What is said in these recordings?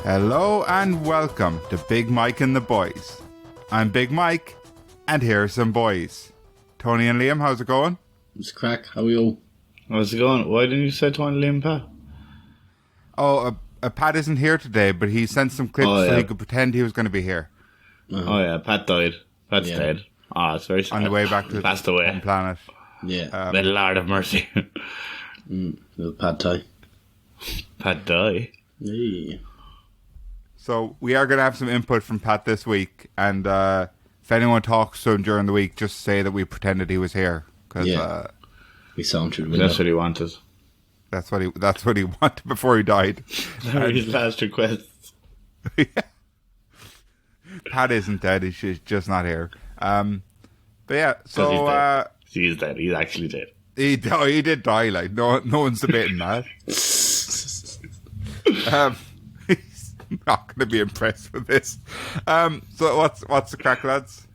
Hello and welcome to Big Mike and the Boys. I'm Big Mike, and here are some boys. Tony and Liam, how's it going? It's crack. How are you? How's it going? Why didn't you say Tony, Liam, Pat? Oh, Pat isn't here today, but he sent some clips so he could pretend he was going to be here. Uh-huh. Oh yeah, Pat died. Pat's dead. It's very sad. On the way back to passed the away. home planet. Yeah. The Lord of mercy. Little pad thai. Pat died. Yeah. So we are going to have some input from Pat this week, and if anyone talks to him during the week, just say that we pretended he was here. Cause, we saw him through the window. That's what he wanted. That's what he wanted before he died. His last requests. Yeah. Pat isn't dead, he's just not here. But yeah, so... He's dead. He's actually dead. He did die, like, no one's debating that. He's not going to be impressed with this. So what's the crack, lads?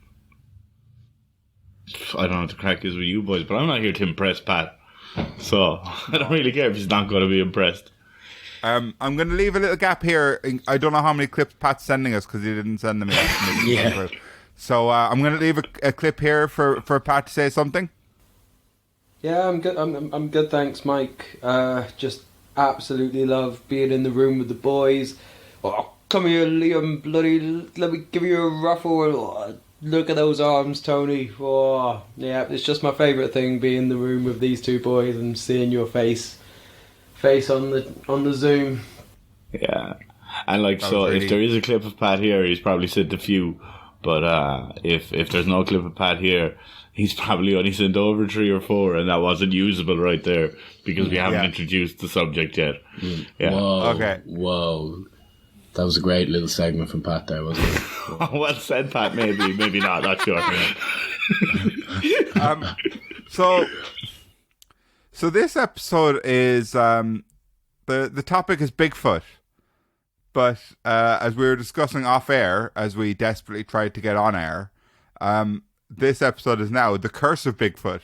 I don't know what the crack is with you boys, but I'm not here to impress Pat. So, I don't really care if he's not going to be impressed. I'm going to leave a little gap here. I don't know how many clips Pat's sending us because he didn't send them yet. Yeah. So I'm going to leave a clip here for Pat to say something. Yeah, I'm good. I'm good, thanks, Mike. Just absolutely love being in the room with the boys. Oh, come here, Liam. Bloody, let me give you a ruffle. Oh, look at those arms, Tony. Oh, yeah, it's just my favourite thing, being in the room with these two boys and seeing your face on the Zoom. Yeah, and like, so if there is a clip of Pat here, he's probably sent a few. But if there's no clip of Pat here, he's probably only sent over 3 or 4, and that wasn't usable right there because we haven't introduced the subject yet. Yeah. Whoa. Okay. Whoa. That was a great little segment from Pat there, wasn't it? Well said, Pat. Maybe not. Not sure. So this episode is the topic is Bigfoot, but as we were discussing off air, as we desperately tried to get on air, this episode is now the curse of Bigfoot,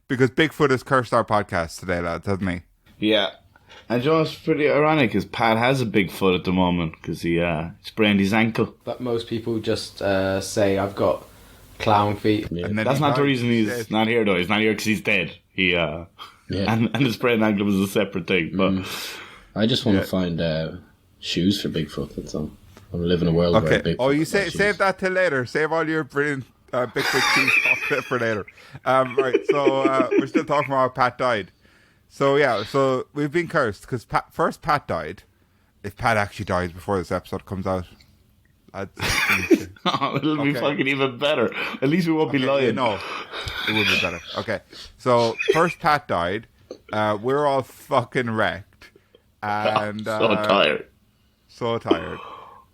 because Bigfoot has cursed our podcast today, lads, hasn't he? Yeah, and you know what's pretty ironic is Pat has a Bigfoot at the moment because he sprained his ankle. But most people just say I've got clown feet. Yeah. That's not the reason he's not here though. He's not here because he's dead. And the sprained ankle was a separate thing. But I just want to find shoes for Bigfoot. That's all. I live in a world where Bigfoot. Oh, you save that till later. Save all your brilliant Bigfoot shoes for later. Right. So we're still talking about how Pat died. So yeah. So we've been cursed because Pat died. If Pat actually dies before this episode comes out, it'll be fucking even better. At least we won't be lying. No, it would be better. Okay. So first Pat died. We're all fucking wrecked. And so tired.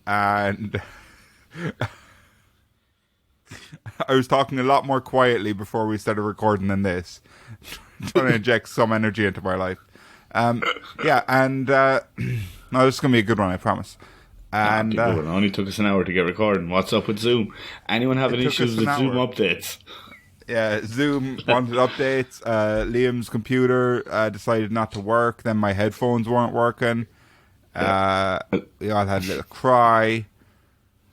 And I was talking a lot more quietly before we started recording than this, trying to inject some energy into my life. No, this is going to be a good one, I promise. And it only took us an hour to get recording. What's up with Zoom? Anyone having issues with Zoom updates? Yeah, Zoom wanted updates. Liam's computer decided not to work. Then my headphones weren't working. We all had a little cry.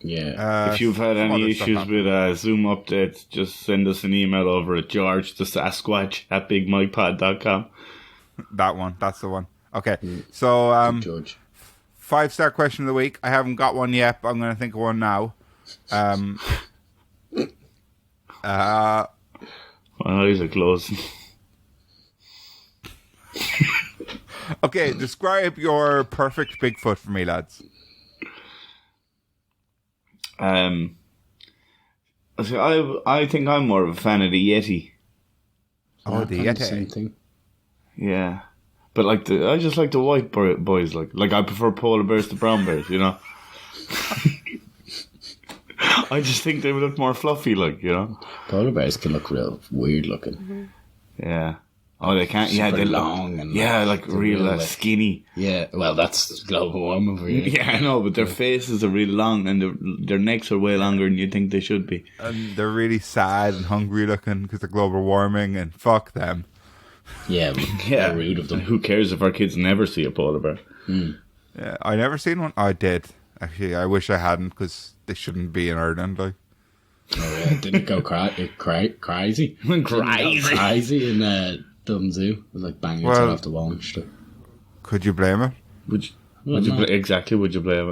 Yeah. If you've had any issues with Zoom updates, just send us an email over at georgethe@bigmikepod.com. That one. That's the one. Okay. So, George. 5-star question of the week. I haven't got one yet, but I'm going to think of one now. My eyes are closed. Okay, describe your perfect Bigfoot for me, lads. I think I'm more of a fan of the Yeti. Oh, the Yeti. Same thing. Yeah. But I just like the white boys. Like I prefer polar bears to brown bears, you know? I just think they would look more fluffy, like, you know? Polar bears can look real weird looking. Mm-hmm. Yeah. Oh, they can't. Yeah, they're long and like real skinny. Yeah, well, that's global warming for you. Yeah, I know, but their faces are really long and their necks are way longer than you think they should be. And they're really sad and hungry looking because of global warming, and fuck them. Yeah, Yeah, rude of them. Who cares if our kids never see a polar bear? Yeah, I never seen one. I did. Actually, I wish I hadn't, because they shouldn't be in Ireland. Like, Oh yeah, didn't it go crazy? Crazy. Crazy in Dublin Zoo. It was like banging its head off the wall and stuff. could you blame it? Would you blame it?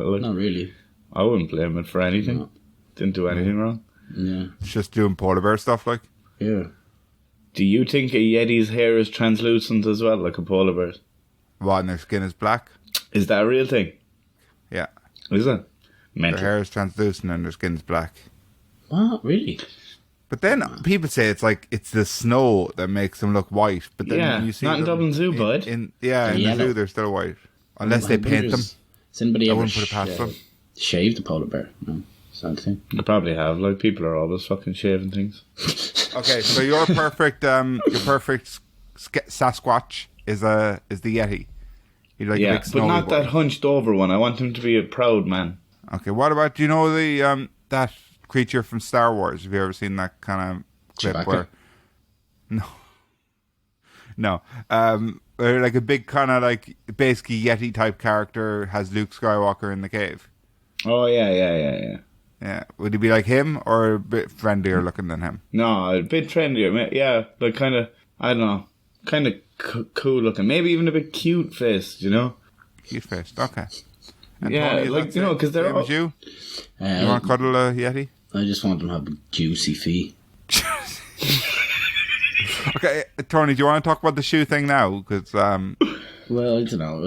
Like, Not really. I wouldn't blame it for anything. No. Didn't do anything wrong. Yeah. It's just doing polar bear stuff, like. Yeah. Do you think a Yeti's hair is translucent as well, like a polar bear's? What, and their skin is black? Is that a real thing? Yeah. Is it? Their Mental. hair is translucent and their skin is black. What? Really? But then people say it's the snow that makes them look white. But then Yeah, when you see not in them Dublin Zoo, bud. in the yellow. zoo, they're still white. Unless they paint them. Has anybody I ever wouldn't put it past them. shaved a polar bear? No. Is that the thing? They probably have. Like, people are always fucking shaving things. Okay, so your perfect Sasquatch is the Yeti. You'd like a Yeah, big but snowy not boy. that hunched over one. I want him to be a proud man. Okay, what about, do you know the that creature from Star Wars? Have you ever seen that kind of clip Chewbacca? where... No. Where like a big kind of like basically Yeti type character has Luke Skywalker in the cave. Oh, yeah. Yeah. Would he be like him or a bit friendlier looking than him? No, a bit trendier. Yeah, like kind of, I don't know, kind of cool looking. Maybe even a bit cute faced, you know? Cute faced. Okay. And Yeah, Tony, is like, that you know, same- 'cause they're same all- as you? You want to cuddle a Yeti? I just want them to have a juicy feet. Okay, Tony, do you want to talk about the shoe thing now? Because Well, I don't know.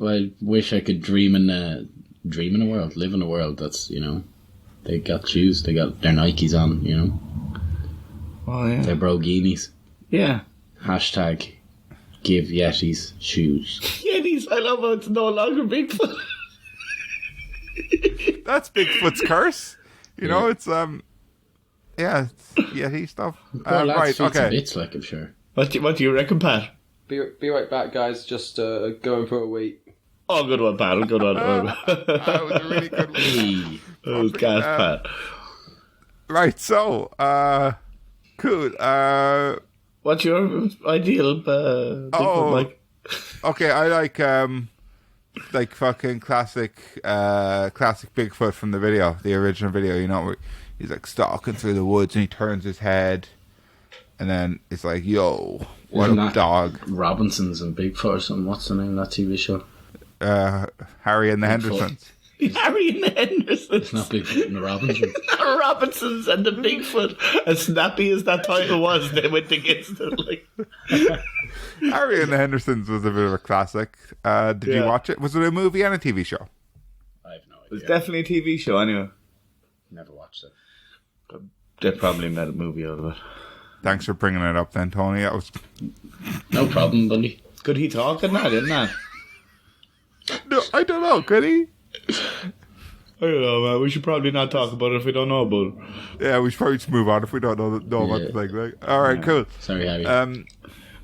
I wish I could dream in a world, live in a world that's, they got shoes, they got their Nikes on, Oh, yeah. their broguinis. Yeah. Hashtag give Yetis shoes. Yetis, I love how it's no longer Bigfoot. that's Bigfoot's curse. You know, it's it's Yeti stuff. Poor lads, Right, feet to okay. bits, like, I'm sure. What do you reckon, Pat? Be right back, guys. Just going for a wait. Oh, good one, Pat. Good one. That was a really good one. Hey, That was gas, Pat. Right, so cool. What's your ideal Bigfoot, Mike? Okay, I like fucking classic Bigfoot from the video, the original video. You know, where he's like stalking through the woods and he turns his head, and then it's like, "Yo, what Isn't a that dog!" Robinsons and Bigfoot or something. What's the name of that TV show? Harry and the Bigfoot. Hendersons. Harry and the Hendersons. It's not Bigfoot and the Robinsons. Robinsons and the Bigfoot. As snappy as that title was, they went against it. Like, Harry and the Hendersons was a bit of a classic. Did you watch it? Was it a movie and a TV show? I have no idea. it's definitely a TV show, anyway. Never watched it. They probably made a movie out of it. Thanks for bringing it up, then, Tony. That was No problem, buddy. Could he talk in that, didn't that? no, I don't know. Could he? I don't know, man. We should probably not talk about it if we don't know about it. Yeah, we should probably just move on if we don't know about the thing. Like, all right, cool. Sorry, Harry.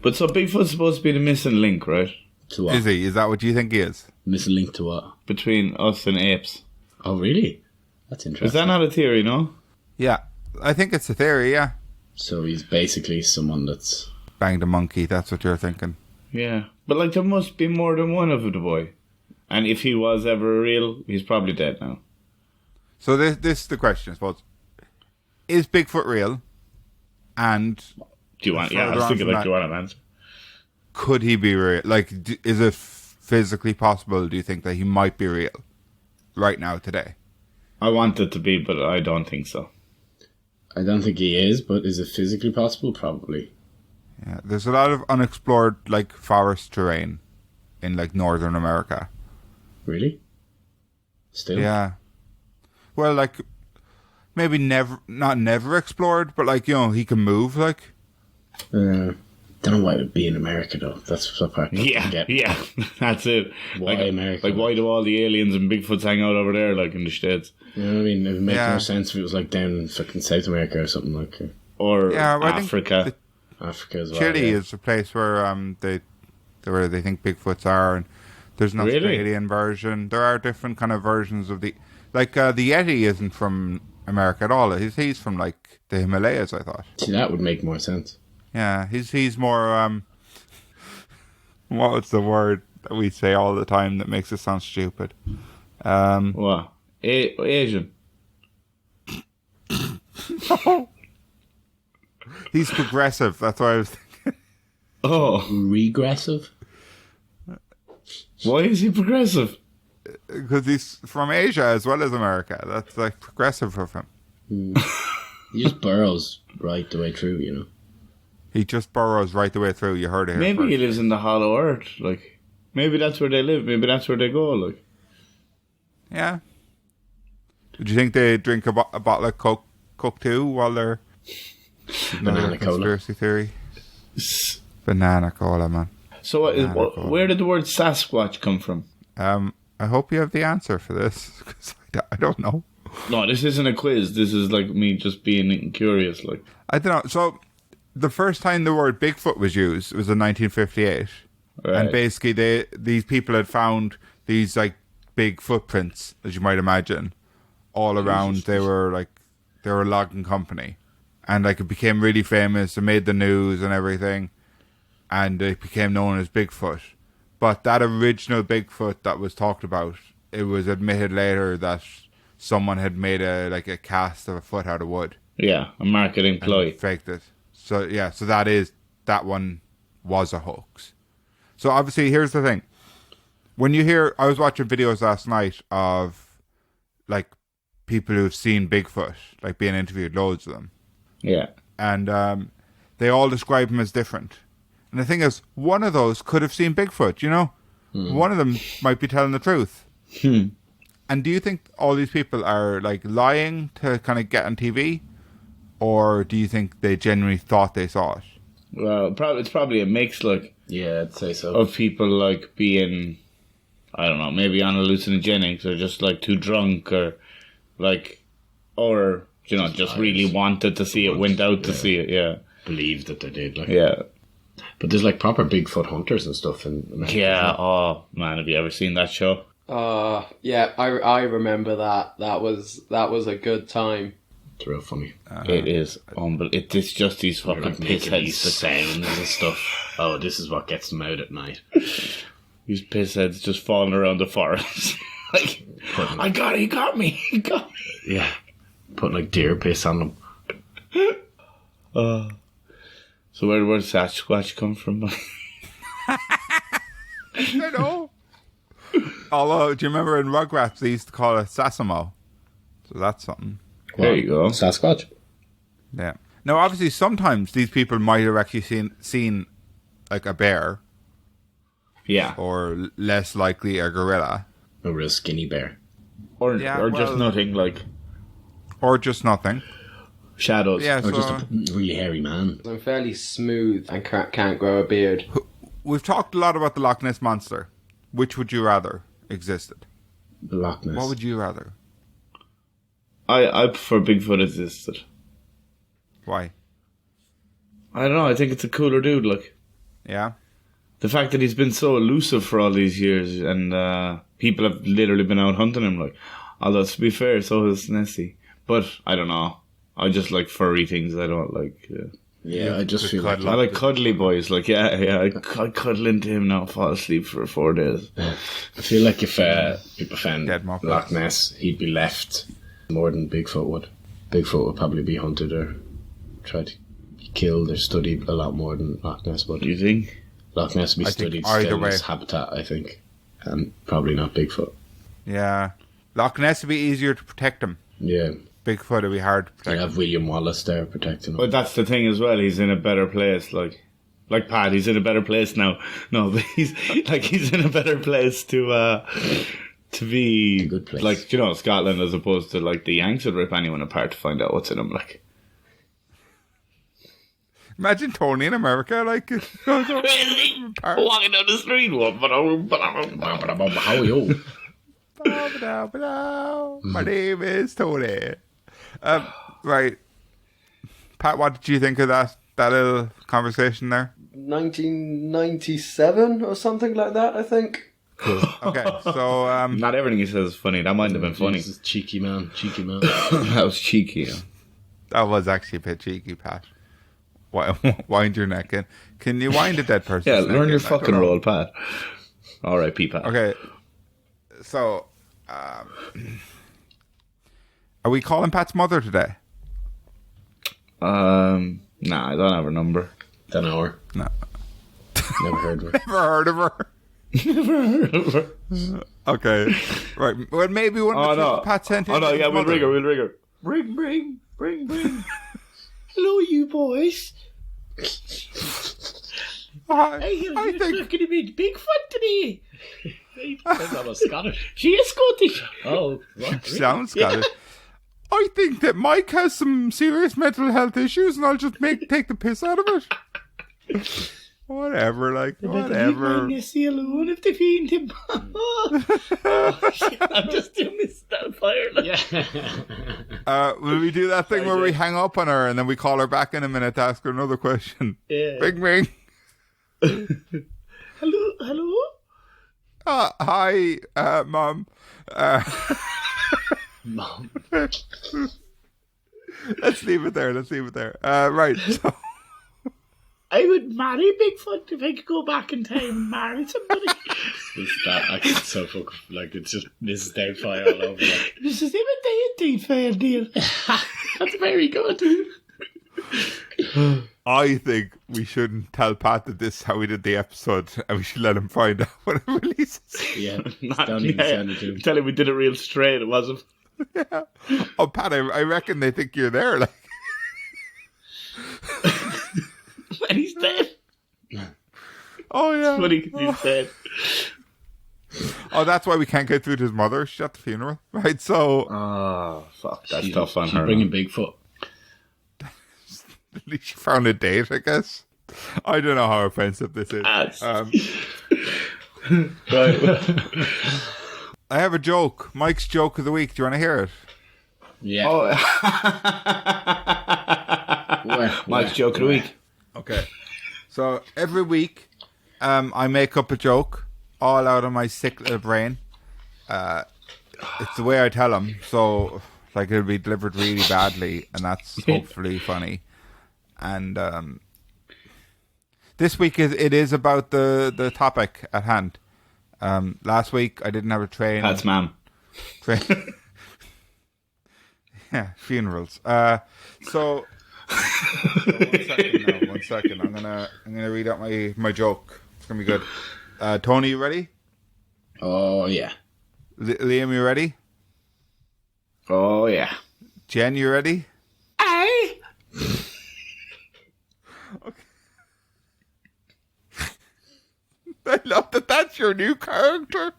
But so Bigfoot's supposed to be the missing link, right? To what? Is he? Is that what you think he is? Missing link to what? Between us and apes. Oh, really? That's interesting. Is that not a theory, no? Yeah, I think it's a theory. Yeah, So he's basically someone that's... banged a monkey. That's what you're thinking. Yeah. But, like, there must be more than one of the boy. And if he was ever real, he's probably dead now. So this is the question, I suppose. Is Bigfoot real? And Do you want... Yeah, I Further was on thinking, from like, do you want an answer? could he be real? Like, is it physically possible, do you think, that he might be real right now, today? I want it to be, but I don't think so. I don't think he is, but is it physically possible? Probably. Yeah, there's a lot of unexplored, like, forest terrain in, like, northern America. Really? Still? Yeah. Well, like, maybe not never explored, but, like, you know, he can move, like. Don't know why it would be in America, though. That's the part. Yeah, that's it. Why like, America? Like, why do all the aliens and Bigfoots hang out over there, like, in the States? You know what I mean? It would make Yeah. more sense if it was like down in fucking South America or something like Or Yeah, well, I think Africa. Africa as well. Chile yeah. is a place where they think Bigfoots are, and there's an Really? Australian version. There are different kind of versions of the Yeti isn't from America at all. He's from like the Himalayas, I thought. See, that would make more sense. Yeah, he's more what was the word? that we say all the time that makes us sound stupid. What? Asian. No. He's progressive. That's what I was thinking. Oh. Regressive? Why is he progressive? Because he's from Asia as well as America. That's like progressive of him. He just burrows right the way through, you know. He just burrows right the way through. You heard it here Maybe first. he lives in the hollow earth. Like, maybe that's where they live. Maybe that's where they go. Like, Yeah. Do you think they drink a bottle of Coke too while they're Banana cola. conspiracy theory? Banana cola, man. so where did the word Sasquatch come from? I hope you have the answer for this because I don't know. No, this isn't a quiz. This is like me just being curious. Like, I don't know. So the first time the word Bigfoot was used was in 1958, right. and basically these people had found these like big footprints, as you might imagine, all around. They were a logging company, and like it became really famous. It made the news and everything, and it became known as Bigfoot. But that original Bigfoot that was talked about, it was admitted later that someone had made a cast of a foot out of wood. yeah, a marketing ploy. And faked it. So yeah, so that one was a hoax. So obviously, here's the thing. When you hear, I was watching videos last night of like people who've seen Bigfoot, like being interviewed, loads of them, Yeah. and they all describe him as different. And the thing is, one of those could have seen Bigfoot. You know, one of them might be telling the truth. And do you think all these people are like lying to kind of get on TV, or do you think they genuinely thought they saw it? Well, it's probably a mix, like, Yeah, I'd say so. of people like being, I don't know, maybe on hallucinogenics or just like too drunk or like, or you know, just really wanted to see it, went out to see it. Yeah. Believe that they did. Like. Yeah. But there's like proper Bigfoot hunters and stuff in America. Yeah. Oh man, have you ever seen that show? Yeah, I remember that. That was a good time. It's real funny. It is unbelievable. It's just these They're fucking like making pissheads. these sounds and stuff. Oh, this is what gets them out at night. These pissheads just falling around the forest. Like, I got it. He got me. He got me. Yeah. Putting like deer piss on them. So where did Sasquatch come from? I know. Although, do you remember in Rugrats they used to call it Sasamo? So that's something. There you go. Sasquatch. Yeah. Now, obviously, sometimes these people might have actually seen like a bear, Yeah. or less likely a gorilla, A real skinny bear. Or Yeah, just well- nothing, like or just nothing. shadows. Yeah. Or So just a really hairy man. I'm fairly smooth and can't grow a beard. we've talked a lot about the Loch Ness monster. Which would you rather existed? The Loch Ness. What would you rather? I prefer Bigfoot existed. Why? I don't know, I think it's a cooler dude, like. Yeah. The fact that he's been so elusive for all these years and people have literally been out hunting him, like. Although, to be fair, so has Nessie. But, I don't know. I just like furry things, I don't like... Yeah, I just The feel like I like cuddly boys, like, I cuddle into him now, fall asleep for 4 days. I feel like if people found Get more Loch pets. Ness, he'd be left more than Bigfoot would. Bigfoot would probably be hunted or tried to be killed or studied a lot more than Loch Ness would. Do you think? Loch Ness would be I think studied either still in its way. habitat, I think, and probably not Bigfoot. Yeah. Loch Ness would be easier to protect him. Yeah, Bigfoot would be hard to you protect. have William Wallace there protecting him. But that's the thing as well, he's in a better place, like Pat, he's in a better place now. No, but he's in a better place to be, a good place. like, you know, Scotland, as opposed to, like, the Yanks would rip anyone apart to find out what's in him, like. Imagine Tony in America, like... Walking down the street, How are you? My name is Tony. Right. Pat, what did you think of that little conversation there? 1997 or something like that, I think. Okay, so... Not everything he says is funny. That might have been funny. Jesus, cheeky man. That was cheeky. Yeah. that was actually a bit cheeky, Pat. Wind your neck in. Can you wind a dead person? Yeah, learn your fucking role, Pat. R.I.P. Pat. Okay. So, are we calling Pat's mother today? Nah, I don't have her number. Don't know her. No. Never heard of her. Never heard of her. Never heard of her. Okay. Right. Well, maybe one of the no. Pat sent in. Oh, no, yeah, we'll mother. ring her. Ring. Hello, you boys. I You're think talking about Bigfoot today. That was Scottish. She is Scottish. Oh, what? sounds Scottish. I think that Mike has some serious mental health issues, and I'll just take the piss out of it. Whatever, whatever. You see alone if they find him. I'm just doing this fire. Yeah. Will we do that thing where we hang up on her and then we call her back in a minute to ask her another question? Yeah. Ring. Hello. Hi, Mom. Mom. Let's leave it there. Right. So, I would marry Bigfoot if I could go back in time and marry somebody. That accent so fucking it's just Mrs. Doubtfire all over. Like. This is even the fair deal. That's very good. I think we shouldn't tell Pat that this is how we did the episode, and we should let him find out when it releases. Yeah, don't even send it to him. Tell him we did it real straight. It wasn't. Yeah. Oh, Pat, I reckon they think you're there. Like, And he's dead. oh yeah. Funny 'cause he's dead. Oh, that's why we can't get through to his mother. She's at the funeral, right? So Oh, fuck. That's She's- tough on she's her. bringing Bigfoot. at least she found a date, I guess. I don't know how offensive this is. Right. I have a joke. Mike's joke of the week. Do you want to hear it? Yeah. Oh. Where? Joke of the week. Okay. So every week, I make up a joke all out of my sick little brain. It's the way I tell them. So, it'll be delivered really badly, and that's hopefully funny. And this week it is about the topic at hand. Last week I didn't have a train. Pat's mom. Yeah, funerals. So one second. I'm gonna read out my joke. It's gonna be good. Tony, you ready? Oh, yeah. Liam, you ready? Oh, yeah. Jen, you ready? Aye. Okay. I love that that's your new character.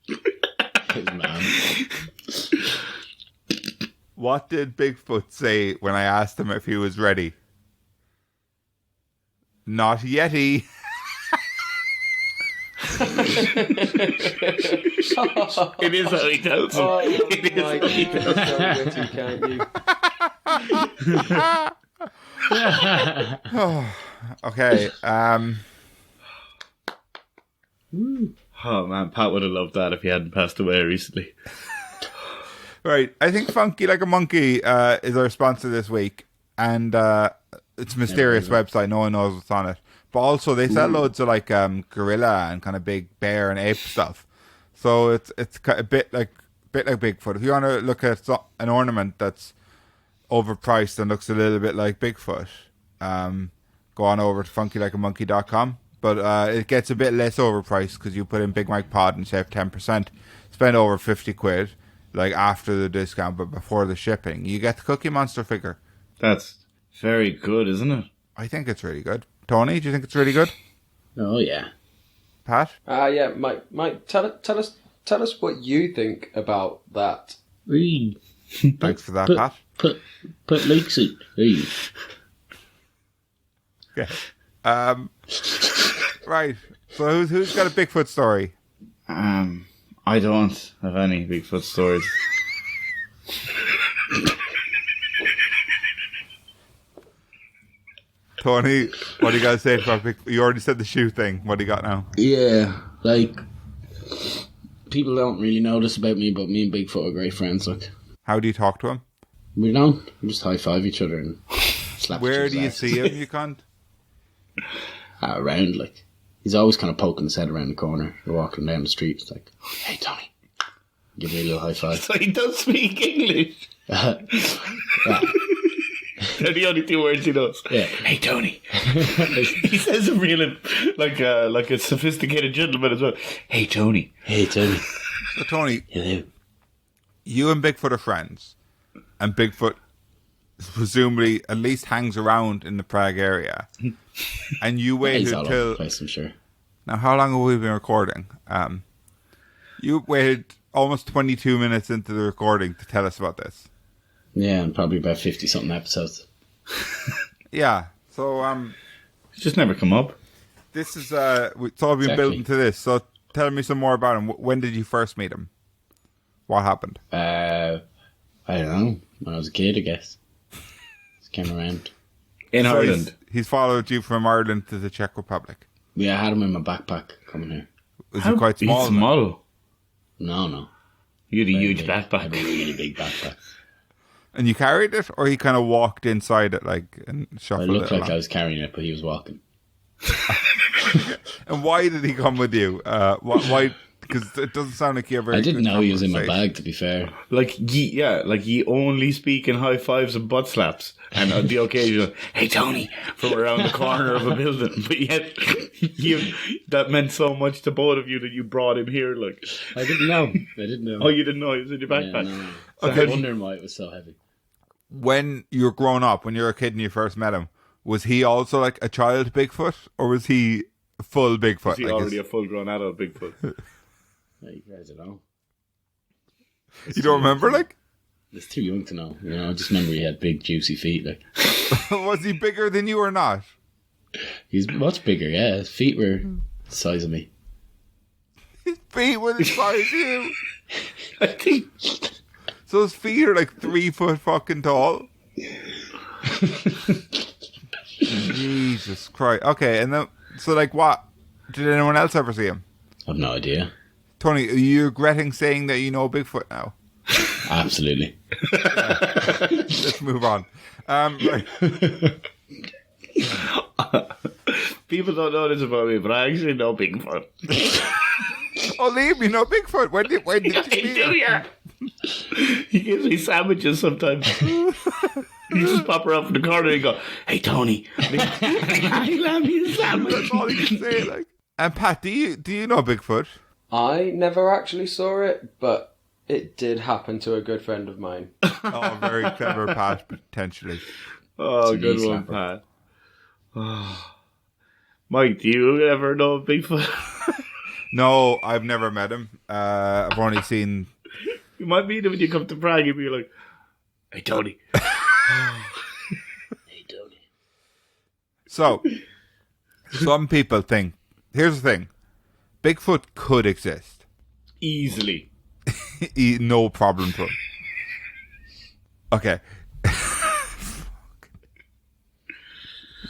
His man. What did Bigfoot say when I asked him if he was ready? Not yeti. It is how he tells him. Oh, It is Mike, how he you can tells him. so witty, can't you? Okay. Oh, man. Pat would have loved that if he hadn't passed away recently. Right. I think Funky Like a Monkey is our sponsor this week. And it's a mysterious website. No one knows what's on it. But also they sell loads of gorilla and kind of big bear and ape stuff. So it's a bit like Bigfoot. If you want to look at an ornament that's overpriced and looks a little bit like Bigfoot, go on over to funkylikeamonkey.com. But it gets a bit less overpriced because you put in Big Mike Pod and save 10%. Spend over 50 quid, after the discount, but before the shipping. You get the Cookie Monster figure. That's very good, isn't it? I think it's really good. Tony, do you think it's really good? Oh, yeah. Pat? Yeah, Mike, tell us what you think about that. Hey. Thanks for that, put, Pat. Put leaks in. Hey. Okay. Right. So who's got a Bigfoot story? I don't have any Bigfoot stories. Tony, what do you got to say about Bigfoot? You already said the shoe thing. What do you got now? Yeah, people don't really know this about me, but me and Bigfoot are great friends. How do you talk to him? We don't. We just high five each other and slap. Where each do you other's see him, you cunt? around, He's always kind of poking his head around the corner. You're walking down the street. It's like, hey, Tony. Give me a little high five. So he does speak English. Yeah. They're the only 2 words he knows. Yeah. Hey, Tony. He says it really like a sophisticated gentleman as well. Hey, Tony. Hey, Tony. So, Tony, Hello. you and Bigfoot are friends, and Bigfoot presumably at least hangs around in the Prague area, and you He's waited all over the till... place, I'm sure. Now, how long have we been recording? You waited almost 22 minutes into the recording to tell us about this. Yeah, and probably about 50-something episodes. Yeah, so It's just never come up. this is it's all been Exactly. built into this. So tell me some more about him. When did you first meet him? What happened? I don't know. When I was a kid, I guess. Just came around. In So Ireland. he's followed you from Ireland to the Czech Republic. Yeah, I had him in my backpack coming here. Was he quite small? He's small. No. You had a huge I had backpack. a really big backpack. And you carried it, or he kind of walked inside it, like, and I shuffled looked it like along? I was carrying it, but he was walking. And why did he come with you? Why? Because it doesn't sound like you ever. I didn't know he was in my bag, to be fair. Like ye only speak in high fives and butt slaps, and on the occasional "Hey Tony" from around the corner of a building. But yet, that meant so much to both of you that you brought him here. Like, I didn't know. oh, you didn't know he was in your backpack. Yeah, no. Okay. I was wondering why it was so heavy. When you were growing up, when you were a kid and you first met him, was he also like a child Bigfoot, or was he full Bigfoot? Is he Like, already a full-grown adult Bigfoot? Like, I don't know. you don't remember? Like, It's too young to know. You know, I just remember he had big, juicy feet. Like, was he bigger than you or not? he's much bigger. Yeah, his feet were the size of me. His feet were the size of you. I think. So his feet are like 3 foot fucking tall. Jesus Christ. Okay, and then so like what? Did anyone else ever see him? I've no idea. Tony, are you regretting saying that you know Bigfoot now? Absolutely. Let's move on. Right. People don't know this about me, but I actually know Bigfoot. Oh, leave me, no Bigfoot. When did you meet him? Yeah. He gives me sandwiches sometimes. You just pop around from the corner and go, "Hey Tony, let me a sandwich." That's all he can say. Like, and Pat, do you know Bigfoot? I never actually saw it, but it did happen to a good friend of mine. Oh, very clever, Pat, potentially. Oh, It's a good knee one, slapper. Pat. Oh. Mike, do you ever know Bigfoot? No, I've never met him. I've only seen. You might meet him when you come to Prague and be like, "Hey Tony." Hey, Tony. So, some people think. Here's the thing: Bigfoot could exist. Easily. No problem to him. Okay.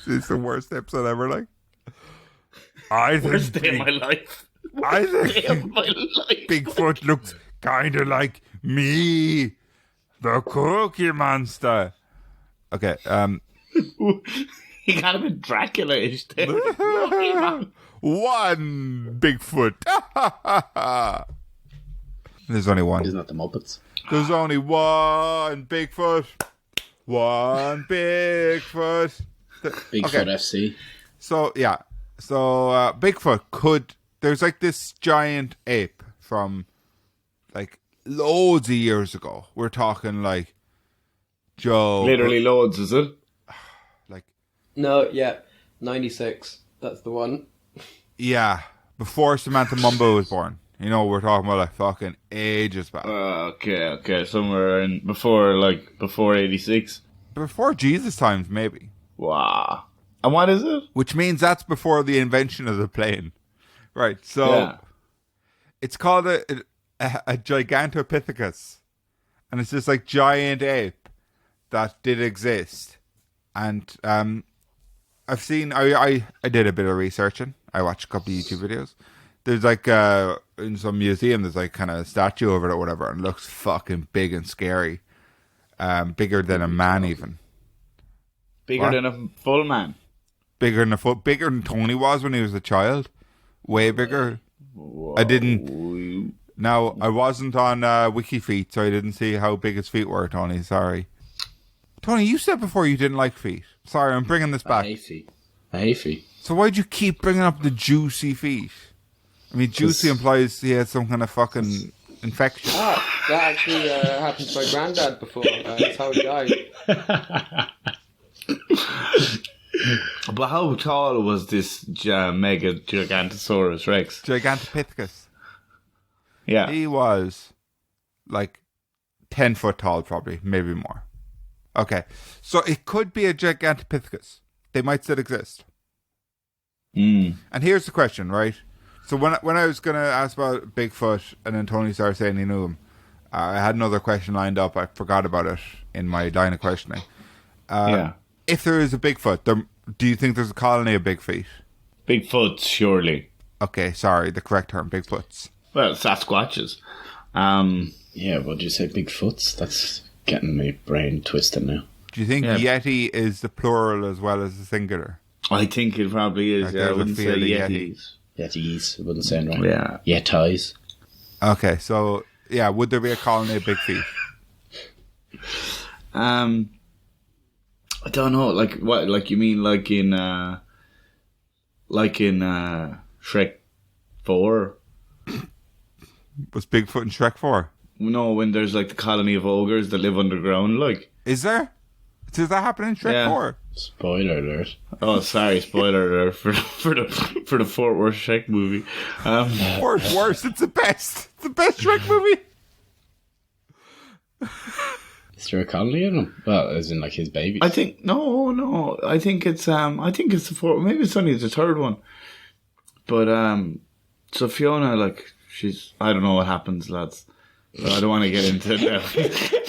This is the worst episode ever. Like, I think Worst day of my life. I Worst day of think my life. Bigfoot looks kind of like me, the Cookie Monster. Okay. He kind of been Dracula-ish there. One Bigfoot. There's only one. Isn't that the Muppets? There's only one Bigfoot. One Bigfoot. Bigfoot FC. So, yeah. So, Bigfoot could... There's like this giant ape from like loads of years ago. We're talking like Joe. Literally loads, is it? Like, No, yeah, 96. That's the one. yeah. Before Samantha Mumbo was born. You know, we're talking about like fucking ages back. Okay. Somewhere in before 86. Before Jesus times, maybe. Wow. And what is it? Which means that's before the invention of the plane. Right, so Yeah. it's called a Gigantopithecus. And it's this like giant ape that did exist. And I've seen, I did a bit of researching. I watched a couple of YouTube videos. There's like, in some museum, there's like kind of a statue of it or whatever. And it looks fucking big and scary. Bigger than a man even. Bigger What? than a full man. Bigger than Tony was when he was a child. way bigger. Whoa. I didn't. Now, I wasn't on WikiFeet, so I didn't see how big his feet were, Tony. Sorry. Tony, you said before you didn't like feet. Sorry, I'm bringing this back. I hate feet. So why'd you keep bringing up the juicy feet? I mean, juicy implies he had some kind of fucking infection. Ah, that actually happened to my granddad before. That's how he died. But how tall was this mega Gigantosaurus Rex? Gigantopithecus. Yeah. He was like 10 foot tall, probably, maybe more. Okay, so it could be a Gigantopithecus. They might still exist. And here's the question, right? So when I was going to ask about Bigfoot and then Tony started saying he knew him, I had another question lined up. I forgot about it in my line of questioning. If there is a Bigfoot, do you think there's a colony of Bigfeet? Bigfoots, surely. Okay, sorry, the correct term, Bigfoots. Well, Sasquatches. Yeah, what did you say, Bigfoots? That's getting my brain twisted now. Do you think Yeti is the plural as well as the singular? I think it probably is. Like I wouldn't say Yetis. Yetis, I wouldn't say it right. Yeah. Yetis. Okay, so, yeah, would there be a colony of Bigfeet? I don't know. Like what? Like you mean like in Shrek 4? Was Bigfoot in Shrek 4? No, when there's like the colony of ogres that live underground. Like, is there? Does that happen in Shrek 4? Spoiler alert. Oh, sorry, spoiler alert for the Fort Worth Shrek movie. Worse, it's the best. It's the best Shrek movie. Is there a colony in him? Well, as in like his babies. I think no. I think it's the fourth. Maybe it's only the third one. But so Fiona, like, she's, I don't know what happens, lads. So I don't want to get into it now.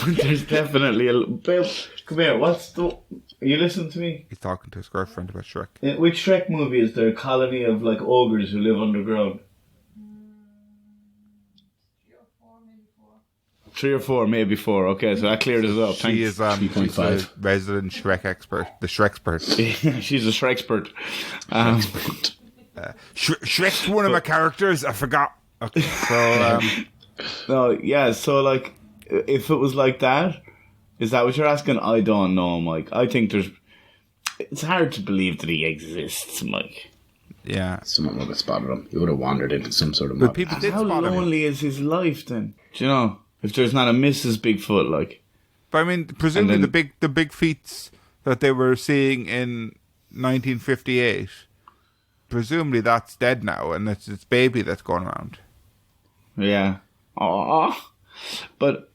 But there's definitely Bill, come here. Are you listening to me? He's talking to his girlfriend about Shrek. In which Shrek movie is there a colony of like ogres who live underground? 3 or 4, maybe 4. Okay, so that cleared us up. She is she's a resident Shrek expert, the Shrekspert. She's a Shrekspert. Shrek's one of my characters. I forgot. Okay, so no, yeah. So like, if it was like that, is that what you're asking? I don't know, Mike. I think it's hard to believe that he exists, Mike. Yeah, someone would have spotted him. He would have wandered into some sort of. But people did How spot him. lonely is his life then? Do you know? If there's not a Mrs. Bigfoot, like. But I mean, presumably the big feats that they were seeing in 1958, presumably that's dead now, and it's its baby that's going around. Yeah. Aww. But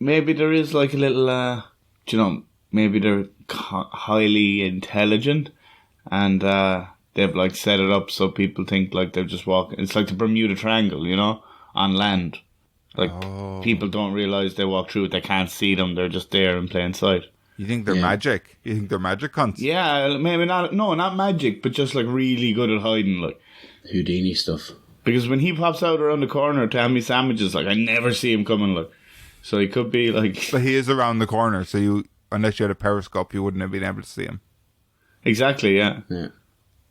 maybe there is like a little, maybe they're highly intelligent, and they've like set it up so people think like they're just walking. It's like the Bermuda Triangle, on land. Like, people don't realise they walk through it, they can't see them, they're just there in plain sight. You think they're magic? You think they're magic cunts? Yeah, maybe not, no, not magic, but just like really good at hiding, like. Houdini stuff. Because when he pops out around the corner to have me sandwiches, like, I never see him coming, like. So he could be, like. But he is around the corner, so unless you had a periscope, you wouldn't have been able to see him. Exactly, yeah.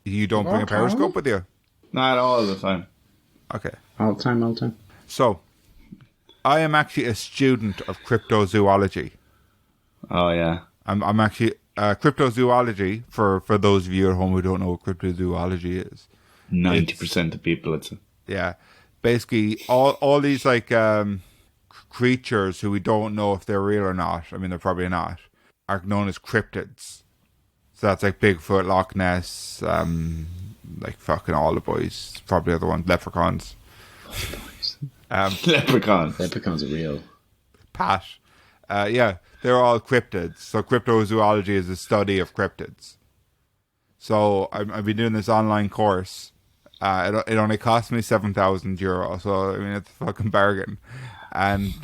You don't bring a periscope with you? Not all the time. Okay. All the time. So, I am actually a student of cryptozoology. Oh, yeah. I'm actually... cryptozoology, for those of you at home who don't know what cryptozoology is. 90% of people, it's... Yeah. Basically, all these, like, creatures who we don't know if they're real or not, I mean, they're probably not, are known as cryptids. So that's like Bigfoot, Loch Ness, like fucking all the boys. Probably other ones, leprechauns. Leprechauns. Leprechauns are real. Pat. Yeah, they're all cryptids. So cryptozoology is the study of cryptids. So I've been doing this online course. It only cost me €7,000. So, I mean, it's a fucking bargain. And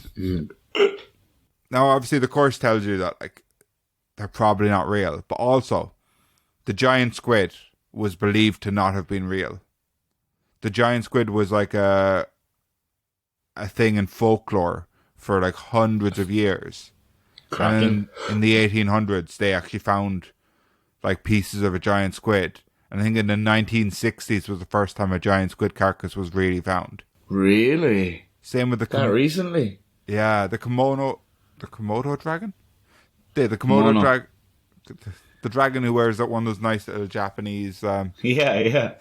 now, obviously, the course tells you that, like, they're probably not real. But also, the giant squid was believed to not have been real. The giant squid was like a thing in folklore for like hundreds of years. And in the 1800s, they actually found like pieces of a giant squid. And I think in the 1960s was the first time a giant squid carcass was really found. Really? Same with the That recently? Yeah, the Komodo dragon. The Komodo Kimono. dragon. The dragon who wears that one of those nice little Japanese Yeah.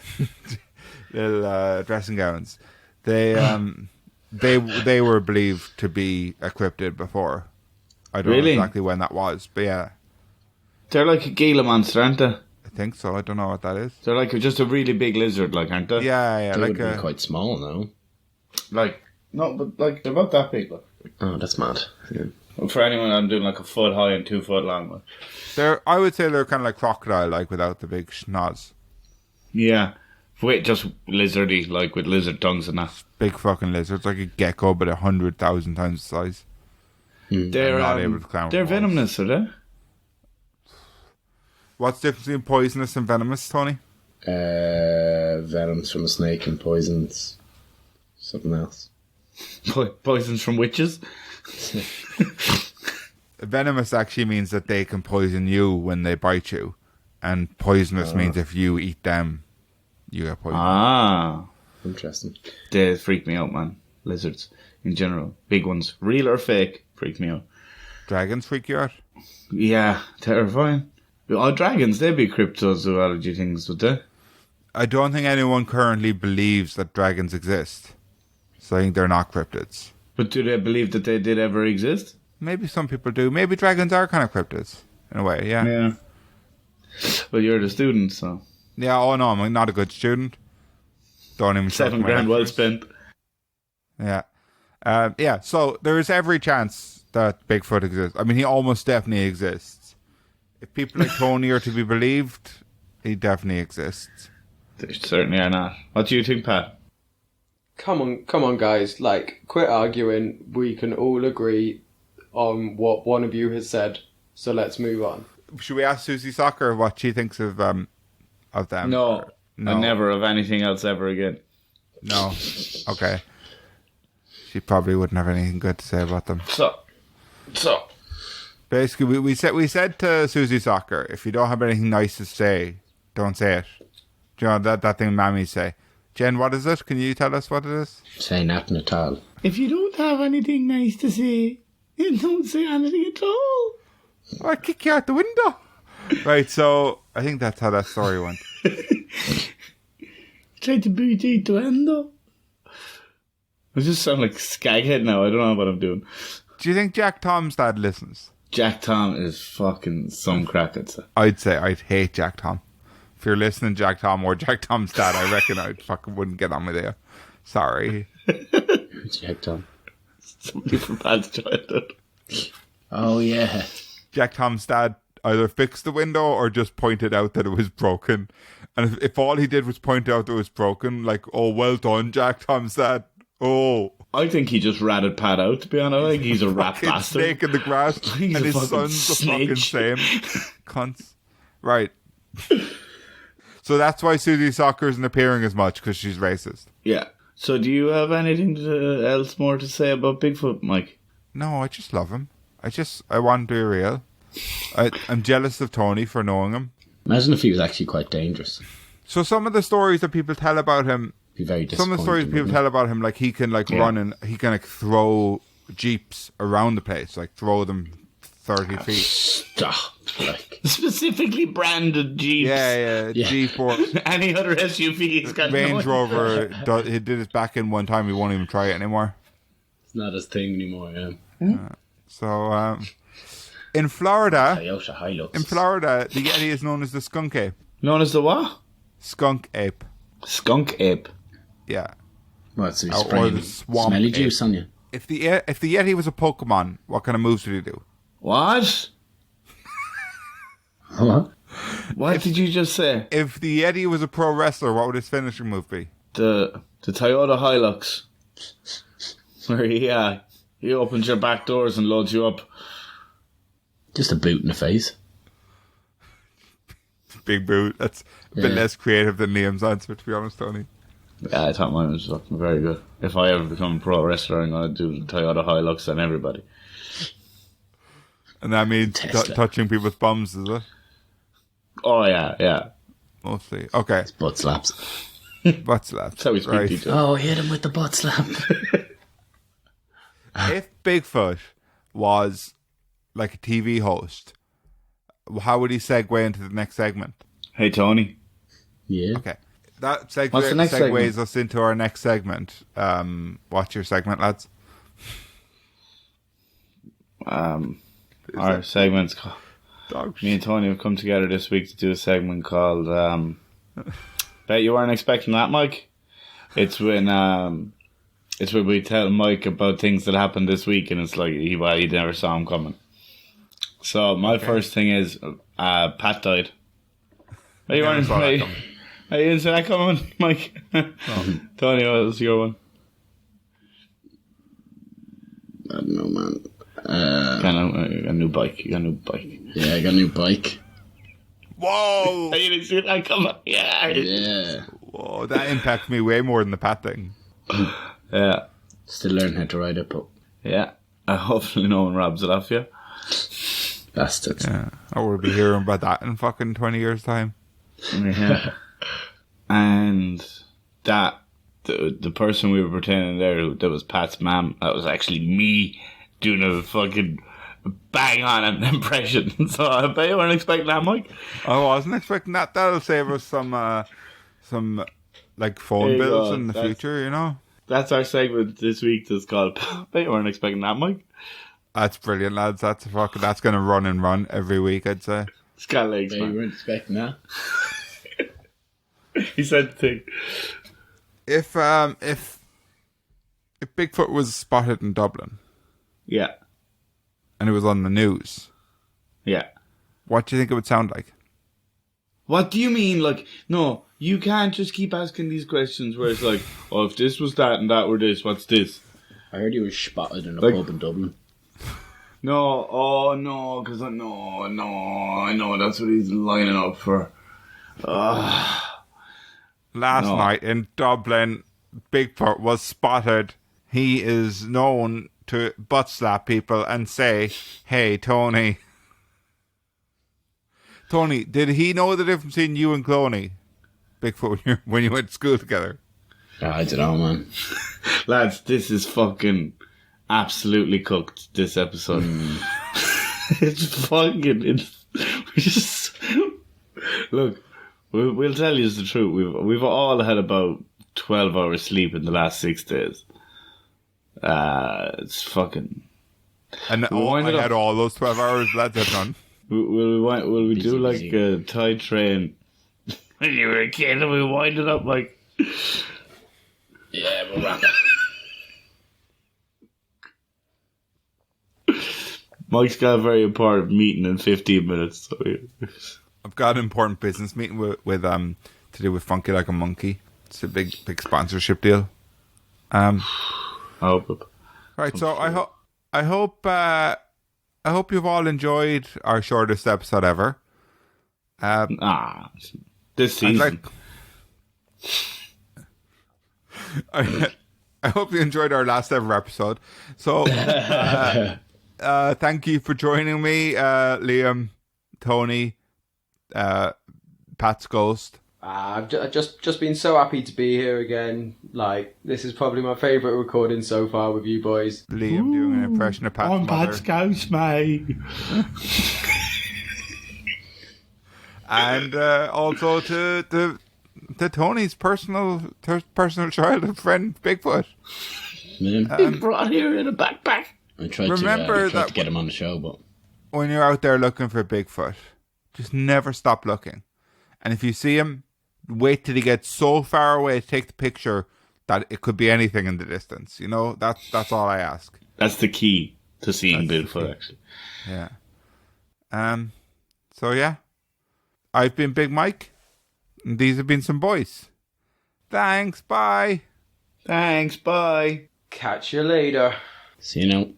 little dressing gowns. They were believed to be a cryptid before. I don't know exactly when that was, but yeah. They're like a Gila monster, aren't they? I think so. I don't know what that is. They're like just a really big lizard, like, aren't they? Yeah, They like would be quite small, though. Like, no, but like, they're about that big. Like. Oh, that's mad. Yeah. Well, for anyone, I'm doing like a foot high and 2 foot long. Like. I would say they're kind of like crocodile, like without the big schnoz. Yeah. Wait, just lizardy, like with lizard tongues and that. Big fucking lizards, like a gecko, but 100,000 times the size. They're not able to climb they're walls. venomous, are they? What's the difference between poisonous and venomous, Tony? Venoms from a snake and poisons something else. Poisons from witches? Venomous actually means that they can poison you when they bite you. And poisonous means if you eat them, you get poisoned. Ah. Interesting. They freak me out, man. Lizards, in general. Big ones. Real or fake, freak me out. Dragons freak you out? Yeah, terrifying. Oh, dragons, they'd be cryptozoology things, would they? I don't think anyone currently believes that dragons exist. So I think they're not cryptids. But do they believe that they did ever exist? Maybe some people do. Maybe dragons are kind of cryptids, in a way, yeah. Yeah. Well, you're the student, so. Yeah, oh no, I'm not a good student. Don't even show up to my $7,000 well lectures. spent. Yeah. So there is every chance that Bigfoot exists. I mean, he almost definitely exists. If people like Tony are to be believed, he definitely exists. They certainly are not. What do you think, Pat? Come on, guys. Like, quit arguing. We can all agree on what one of you has said. So let's move on. Should we ask Susie Soccer what she thinks of them? No. And never of anything else ever again. No. Okay. She probably wouldn't have anything good to say about them. So. Basically, we said to Susie Soccer, if you don't have anything nice to say, don't say it. Do you know that thing mammies say? Jen, what is it? Can you tell us what it is? Say nothing at all. If you don't have anything nice to say, then don't say anything at all. I'll kick you out the window. Right, so I think that's how that story went. Try to beat it to endo. I just sound like Skaghead now. I don't know what I'm doing. Do you think Jack Tom's dad listens? Jack Tom is fucking some crack, I'd say. I'd say I'd hate Jack Tom. If you're listening, Jack Tom or Jack Tom's dad, I reckon I fucking wouldn't get on with you. Sorry. Jack Tom. Somebody from Pat's childhood. Oh, yeah. Jack Tom's dad either fixed the window or just pointed out that it was broken. And if all he did was point out that it was broken, like, oh, well done, Jack Tom's dad. Oh. I think he just ratted Pat out, to be honest. I think he's a rat Fucking bastard. snake in the grass. He's And a his fucking son's the fucking snake. same. Cunts. Right. So that's why Susie Soccer isn't appearing as much, because she's racist. Yeah. So do you have anything else more to say about Bigfoot, Mike? No, I just love him. I want to be real. I'm jealous of Tony for knowing him. Imagine if he was actually quite dangerous. So some of the stories that people tell about him, Be very some of the stories disappointing, people tell about him, like he can like run and he can like throw jeeps around the place, like throw them 30 feet. Stop. Like, Specifically branded Jeeps. Yeah, Jeep or Any other SUV has got Range no Rover. He did it back in one time. He won't even try it anymore. it's not his thing anymore, yeah. So in Florida, Toyota Hilux. the Yeti is known as the skunk ape. Known as the what? Skunk ape. Skunk ape. Yeah. What, so he's Or spraying the swamp smelly ape. juice on you? If the Yeti was a Pokemon, what kind of moves would he do? What? What? What did you just say? If the Yeti was a pro wrestler, what would his finishing move be? The Toyota Hilux. Where he opens your back doors and loads you up. Just a boot in the face. Big boot. That's a bit less creative than Liam's answer, to be honest, Tony. Yeah, I thought mine was fucking very good. If I ever become a pro wrestler, I'm going to do the Toyota Hilux on everybody. And that means Tesla. touching people's bums, is it? Oh, yeah. Mostly. Okay. It's butt slaps. Butt slaps. That's how we speak to each other. Oh, hit him with the butt slap. If Bigfoot was like a TV host, how would he segue into the next segment? Hey, Tony. Yeah. Okay. That What's the next segues segment? us into our next segment. What's your segment, lads? Our segment's called... Dogs. Me and Tony have come together this week to do a segment called Bet You Weren't Expecting That, Mike. It's when we tell Mike about things that happened this week, and it's like he never saw him coming. So my first thing is Pat died. Bet you weren't you didn't see that coming, Mike. Tony, what was your one? I don't know, man. Got a new bike. You got a new bike. Yeah, I got a new bike. Whoa! You didn't see that coming. Yeah. Yeah. Whoa, that impacts me way more than the Pat thing. Yeah. Still learning how to ride it, but Yeah. Hopefully no one robs it off you. bastards. Yeah, I will be hearing about that in fucking 20 years' time. Yeah. And that the person we were pretending there that was Pat's mum, that was actually me doing a fucking bang on impression. So I bet you weren't expecting that, Mike. I wasn't expecting that. That'll save us some like There phone you bills go. in the That's- future, you know? That's our segment this week. That's called Bet You Weren't Expecting That, Mike. That's brilliant, lads. That's going to run and run every week, I'd say. It's got legs, Yeah, you man. weren't expecting that. He said the thing. If Bigfoot was spotted in Dublin Yeah. and it was on the news, Yeah. what do you think it would sound like? What do you mean? Like, no, you can't just keep asking these questions where it's like, oh, if this was that and that were this, what's this? I heard he was spotted in a Like- pub in Dublin. No, oh no, because I know that's what he's lining up for. Last No. night in Dublin, Bigfoot was spotted. He is known to butt slap people and say, "Hey, Tony." Tony, did he know the difference between you and Cloney? Bigfoot, when you went to school together? I don't know, man. Lads, this is fucking absolutely cooked, this episode. It's we just... Look, we'll tell you the truth. We've all had about 12 hours sleep in the last 6 days. It's fucking... And We'll wind I it up. had all those 12 hours, lads had none. Will we do like busy. a Thai train when you were a kid and we wind it up like... Yeah, we'll wrap it. Mike's got a very important meeting in 15 minutes. So I've got an important business meeting with to do with Funky Like a Monkey. It's a big sponsorship deal. I hope. Right, so I hope you've all enjoyed our shortest episode ever. This I'd season. I hope you enjoyed our last ever episode. So, thank you for joining me, Liam, Tony, Pat's Ghost. I've just been so happy to be here again. Like, this is probably my favourite recording so far with you boys. Liam doing an impression of Pat's I'm mother. Pat's ghost, mate. And also to Tony's personal child and friend, Bigfoot. Man, He's brought here in a backpack. I tried remember to that get him on the show, but When you're out there looking for Bigfoot, just never stop looking. And if you see him, wait till he gets so far away to take the picture that it could be anything in the distance. You know, that's all I ask. That's the key to seeing Bigfoot, actually. Yeah. So yeah, I've been Big Mike, and these have been some boys. Thanks. Bye. Thanks, bye. Catch you later. see you now.